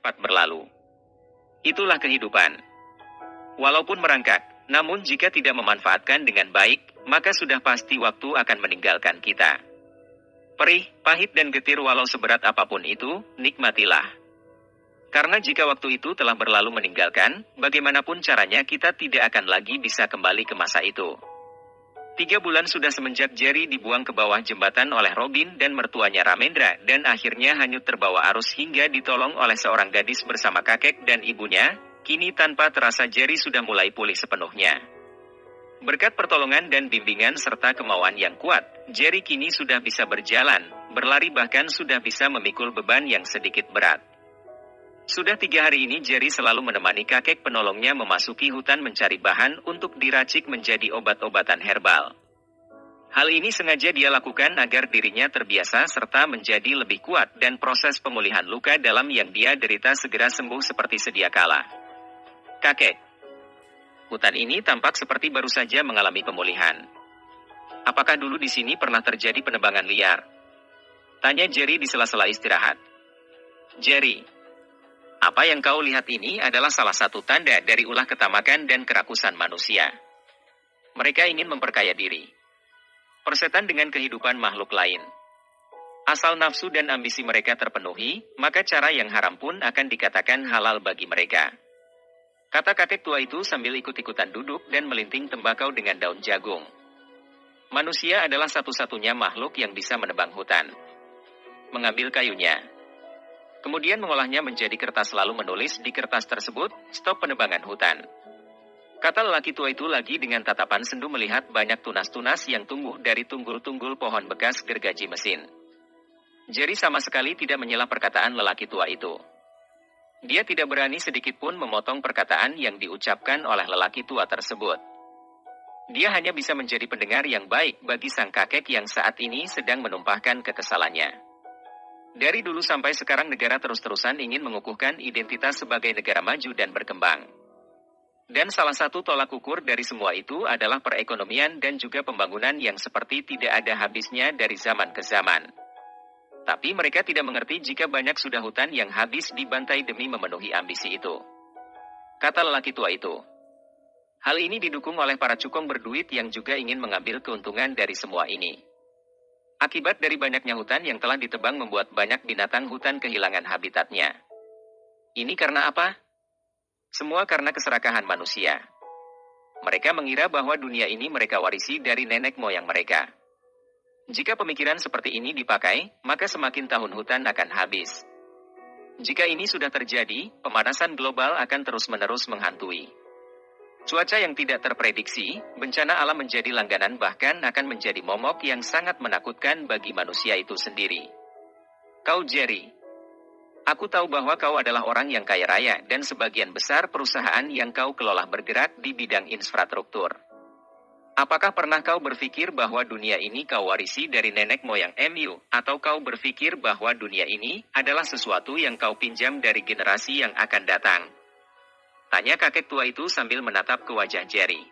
cepat berlalu. Itulah kehidupan. Walaupun merangkak, namun jika tidak memanfaatkan dengan baik, maka sudah pasti waktu akan meninggalkan kita. Perih, pahit dan getir walau seberat apapun itu, nikmatilah. Karena jika waktu itu telah berlalu meninggalkan, bagaimanapun caranya kita tidak akan lagi bisa kembali ke masa itu. 3 bulan sudah semenjak Jerry dibuang ke bawah jembatan oleh Robin dan mertuanya Ramendra dan akhirnya hanyut terbawa arus hingga ditolong oleh seorang gadis bersama kakek dan ibunya, kini tanpa terasa Jerry sudah mulai pulih sepenuhnya. Berkat pertolongan dan bimbingan serta kemauan yang kuat, Jerry kini sudah bisa berjalan, berlari bahkan sudah bisa memikul beban yang sedikit berat. Sudah 3 hari ini Jerry selalu menemani kakek penolongnya memasuki hutan mencari bahan untuk diracik menjadi obat-obatan herbal. Hal ini sengaja dia lakukan agar dirinya terbiasa serta menjadi lebih kuat dan proses pemulihan luka dalam yang dia derita segera sembuh seperti sedia kala. Kakek, hutan ini tampak seperti baru saja mengalami pemulihan. Apakah dulu di sini pernah terjadi penebangan liar? Tanya Jerry di sela-sela istirahat. Jerry, apa yang kau lihat ini adalah salah satu tanda dari ulah ketamakan dan kerakusan manusia. Mereka ingin memperkaya diri. Persetan dengan kehidupan makhluk lain. Asal nafsu dan ambisi mereka terpenuhi, maka cara yang haram pun akan dikatakan halal bagi mereka. Kata kakek tua itu sambil ikut-ikutan duduk dan melinting tembakau dengan daun jagung. Manusia adalah satu-satunya makhluk yang bisa menebang hutan. Mengambil kayunya. Kemudian mengolahnya menjadi kertas lalu menulis di kertas tersebut, stop penebangan hutan. Kata lelaki tua itu lagi dengan tatapan sendu melihat banyak tunas-tunas yang tumbuh dari tunggul-tunggul pohon bekas gergaji mesin. Jerry sama sekali tidak menyela perkataan lelaki tua itu. Dia tidak berani sedikitpun memotong perkataan yang diucapkan oleh lelaki tua tersebut. Dia hanya bisa menjadi pendengar yang baik bagi sang kakek yang saat ini sedang menumpahkan kekesalannya. Dari dulu sampai sekarang negara terus-terusan ingin mengukuhkan identitas sebagai negara maju dan berkembang. Dan salah satu tolak ukur dari semua itu adalah perekonomian dan juga pembangunan yang seperti tidak ada habisnya dari zaman ke zaman. Tapi mereka tidak mengerti jika banyak sudah hutan yang habis dibantai demi memenuhi ambisi itu. Kata lelaki tua itu. Hal ini didukung oleh para cukong berduit yang juga ingin mengambil keuntungan dari semua ini. Akibat dari banyaknya hutan yang telah ditebang membuat banyak binatang hutan kehilangan habitatnya. Ini karena apa? Semua karena keserakahan manusia. Mereka mengira bahwa dunia ini mereka warisi dari nenek moyang mereka. Jika pemikiran seperti ini dipakai, maka semakin tahun hutan akan habis. Jika ini sudah terjadi, pemanasan global akan terus-menerus menghantui. Cuaca yang tidak terprediksi, bencana alam menjadi langganan bahkan akan menjadi momok yang sangat menakutkan bagi manusia itu sendiri. Kau Jerry, aku tahu bahwa kau adalah orang yang kaya raya dan sebagian besar perusahaan yang kau kelola bergerak di bidang infrastruktur. Apakah pernah kau berpikir bahwa dunia ini kau warisi dari nenek moyang MU, atau kau berpikir bahwa dunia ini adalah sesuatu yang kau pinjam dari generasi yang akan datang? Tanya kakek tua itu sambil menatap ke wajah Jerry.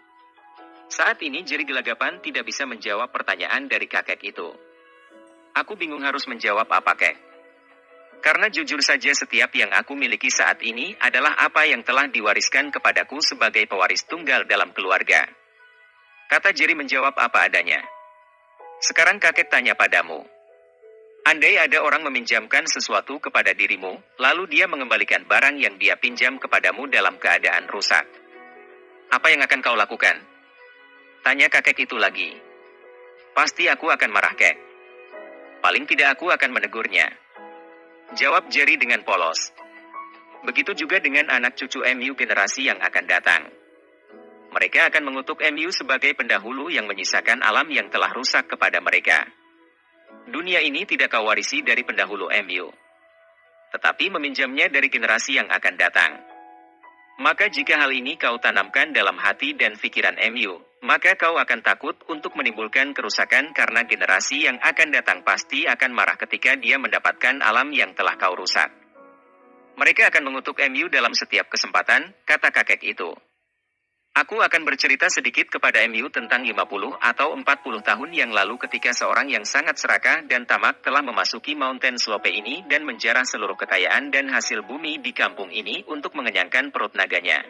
Saat ini Jerry gelagapan tidak bisa menjawab pertanyaan dari kakek itu. Aku bingung harus menjawab apa kek. Karena jujur saja setiap yang aku miliki saat ini adalah apa yang telah diwariskan kepadaku sebagai pewaris tunggal dalam keluarga. Kata Jerry menjawab apa adanya. Sekarang kakek tanya padamu. Andai ada orang meminjamkan sesuatu kepada dirimu, lalu dia mengembalikan barang yang dia pinjam kepadamu dalam keadaan rusak. Apa yang akan kau lakukan? Tanya kakek itu lagi. Pasti aku akan marah kek. Paling tidak aku akan menegurnya. Jawab Jerry dengan polos. Begitu juga dengan anak cucu MU generasi yang akan datang. Mereka akan mengutuk MU sebagai pendahulu yang menyisakan alam yang telah rusak kepada mereka. Dunia ini tidak kau warisi dari pendahulu MU, tetapi meminjamnya dari generasi yang akan datang. Maka jika hal ini kau tanamkan dalam hati dan pikiran MU, maka kau akan takut untuk menimbulkan kerusakan karena generasi yang akan datang pasti akan marah ketika dia mendapatkan alam yang telah kau rusak. Mereka akan mengutuk MU dalam setiap kesempatan, kata kakek itu. Aku akan bercerita sedikit kepada MU tentang 50 atau 40 tahun yang lalu ketika seorang yang sangat serakah dan tamak telah memasuki mountain slope ini dan menjarah seluruh kekayaan dan hasil bumi di kampung ini untuk mengenyangkan perut naganya.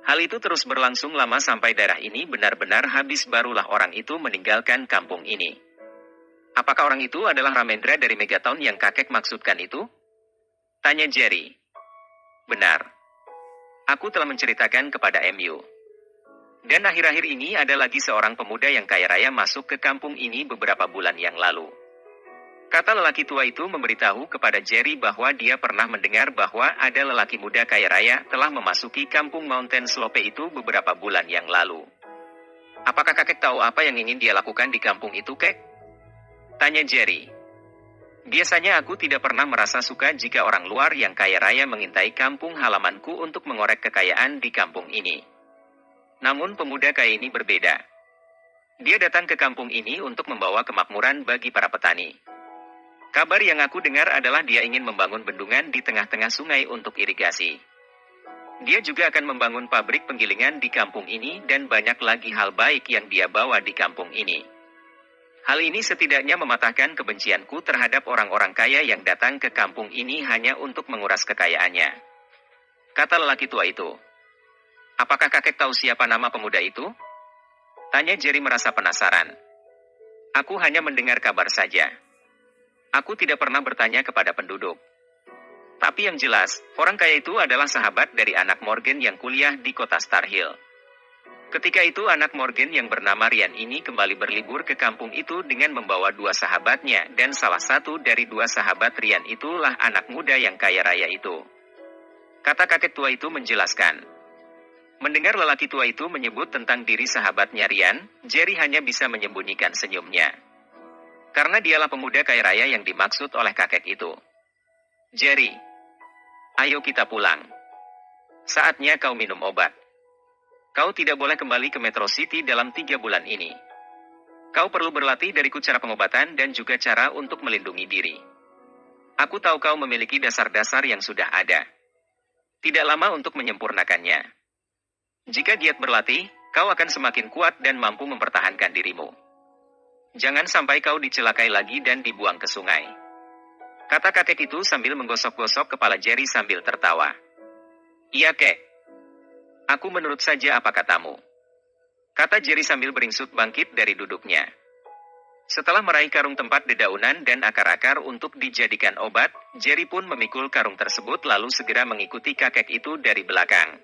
Hal itu terus berlangsung lama sampai daerah ini benar-benar habis, barulah orang itu meninggalkan kampung ini. Apakah orang itu adalah Ramendra dari Megaton yang kakek maksudkan itu? Tanya Jerry. Benar. Aku telah menceritakan kepada MU. Dan akhir-akhir ini ada lagi seorang pemuda yang kaya raya masuk ke kampung ini beberapa bulan yang lalu. Kata lelaki tua itu memberitahu kepada Jerry bahwa dia pernah mendengar bahwa ada lelaki muda kaya raya telah memasuki kampung Mountain Slope itu beberapa bulan yang lalu. Apakah kakek tahu apa yang ingin dia lakukan di kampung itu, kek? Tanya Jerry. Biasanya aku tidak pernah merasa suka jika orang luar yang kaya raya mengintai kampung halamanku untuk mengorek kekayaan di kampung ini. Namun pemuda kaya ini berbeda. Dia datang ke kampung ini untuk membawa kemakmuran bagi para petani. Kabar yang aku dengar adalah dia ingin membangun bendungan di tengah-tengah sungai untuk irigasi. Dia juga akan membangun pabrik penggilingan di kampung ini dan banyak lagi hal baik yang dia bawa di kampung ini. Hal ini setidaknya mematahkan kebencianku terhadap orang-orang kaya yang datang ke kampung ini hanya untuk menguras kekayaannya. Kata lelaki tua itu. Apakah kakek tahu siapa nama pemuda itu? Tanya Jerry merasa penasaran. Aku hanya mendengar kabar saja. Aku tidak pernah bertanya kepada penduduk. Tapi yang jelas, orang kaya itu adalah sahabat dari anak Morgan yang kuliah di kota Star Hill. Ketika itu anak Morgan yang bernama Ryan ini kembali berlibur ke kampung itu dengan membawa dua sahabatnya, dan salah satu dari dua sahabat Ryan itulah anak muda yang kaya raya itu. Kata kakek tua itu menjelaskan. Mendengar lelaki tua itu menyebut tentang diri sahabatnya Ryan, Jerry hanya bisa menyembunyikan senyumnya. Karena dialah pemuda kaya raya yang dimaksud oleh kakek itu. Jerry, ayo kita pulang. Saatnya kau minum obat. Kau tidak boleh kembali ke Metro City dalam 3 bulan ini. Kau perlu berlatih dariku cara pengobatan dan juga cara untuk melindungi diri. Aku tahu kau memiliki dasar-dasar yang sudah ada. Tidak lama untuk menyempurnakannya. Jika giat berlatih, kau akan semakin kuat dan mampu mempertahankan dirimu. Jangan sampai kau dicelakai lagi dan dibuang ke sungai. Kata kakek itu sambil menggosok-gosok kepala Jerry sambil tertawa. Iya, kek. Aku menurut saja apa katamu. Kata Jerry sambil beringsut bangkit dari duduknya. Setelah meraih karung tempat dedaunan dan akar-akar untuk dijadikan obat, Jerry pun memikul karung tersebut lalu segera mengikuti kakek itu dari belakang.